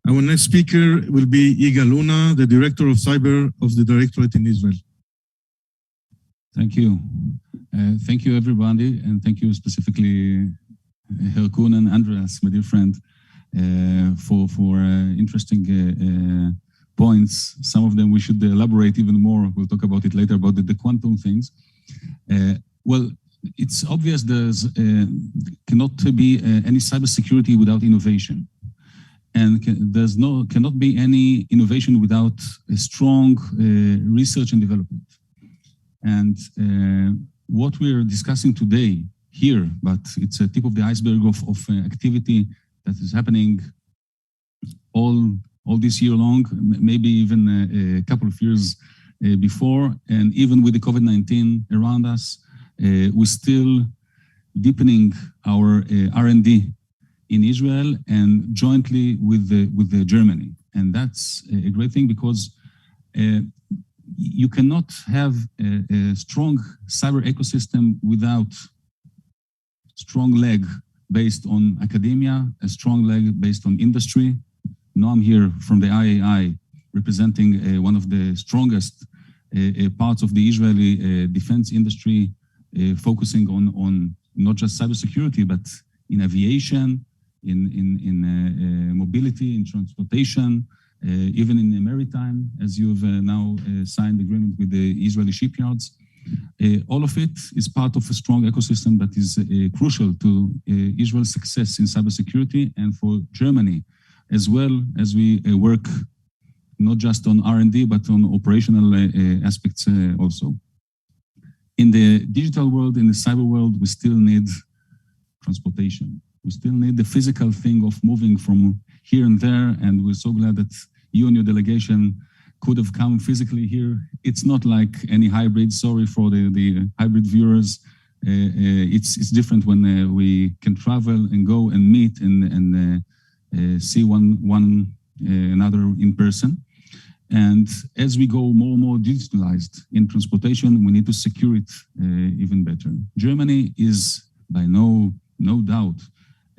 Our next speaker will be Yigal Unna, the Director of Cyber of the Directorate in Israel. Thank you. Thank you, everybody, and thank you specifically, Herkun and Andreas, my dear friend, for interesting points. Some of them we should elaborate even more. We'll talk about it later, about the quantum things. Well, it's obvious there's cannot be any cybersecurity without innovation. And cannot be any innovation without a strong research and development. And what we're discussing today here, but it's a tip of the iceberg of activity that is happening all this year long, maybe even a couple of years before, and even with the COVID-19 around us, we're still deepening our R&D in Israel and jointly with Germany. And that's a great thing because you cannot have a strong cyber ecosystem without strong leg based on academia, a strong leg based on industry. Now I'm here from the IAI representing one of the strongest parts of the Israeli defense industry, focusing on not just cybersecurity, but in aviation, in mobility, in transportation, even in the maritime, as you've now signed agreement with the Israeli shipyards. All of it is part of a strong ecosystem that is crucial to Israel's success in cybersecurity and for Germany, as well as we work not just on R&D, but on operational aspects also. In the digital world, in the cyber world, we still need transportation. We still need the physical thing of moving from here and there, and we're so glad that you and your delegation could have come physically here. It's not like any hybrid, sorry for the hybrid viewers. It's different when we can travel and go and meet and see one another in person. And as we go more and more digitalized in transportation, we need to secure it even better. Germany is by no doubt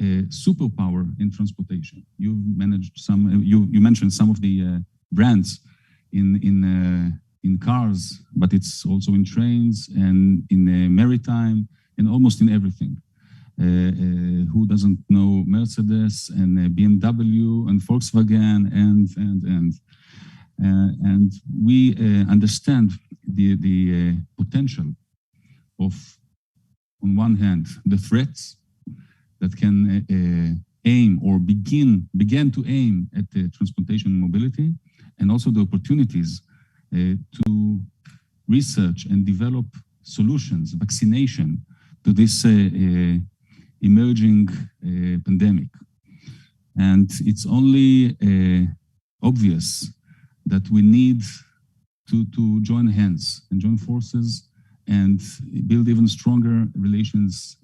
a superpower in transportation. You mentioned some of the brands in cars, but it's also in trains and in maritime and almost in everything. Who doesn't know Mercedes and BMW and Volkswagen and we understand the potential of, on one hand, the threats that can aim or began to aim at the transportation and mobility, and also the opportunities to research and develop solutions, vaccination to this emerging pandemic. And it's only obvious that we need to join hands and join forces and build even stronger relations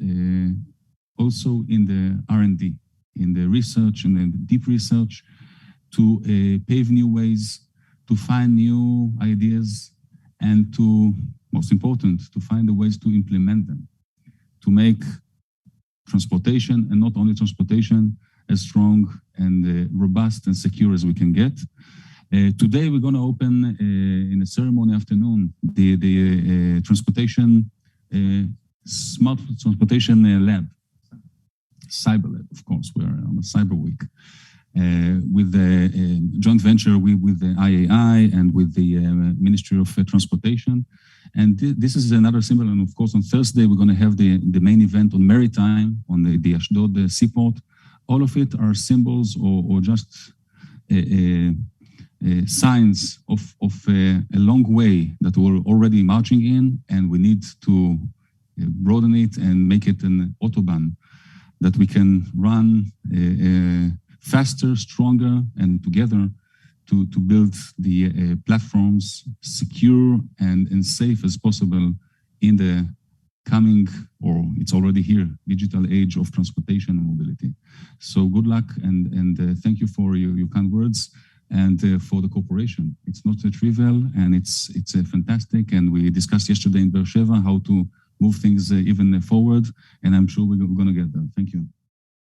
also in the R&D, in the research and the deep research, to pave new ways, to find new ideas, and to, most important, to find the ways to implement them, to make transportation, and not only transportation, as strong and robust and secure as we can get. Today, we're going to open in a ceremony afternoon the transportation, smart transportation lab, cyber lab, of course. We're on a cyber week with the joint venture with the IAI and with the Ministry of Transportation. And this is another symbol. And of course, on Thursday, we're going to have the main event on maritime, on the Ashdod seaport. All of it are symbols or just signs of a long way that we're already marching in, and we need to broaden it and make it an autobahn that we can run faster, stronger, and together to build the platforms secure and safe as possible in the coming, or it's already here, digital age of transportation and mobility. So good luck, and thank you for your kind words and for the cooperation. It's not trivial, and it's fantastic. And we discussed yesterday in Beersheba how to move things even forward, and I'm sure we're going to get there. Thank you.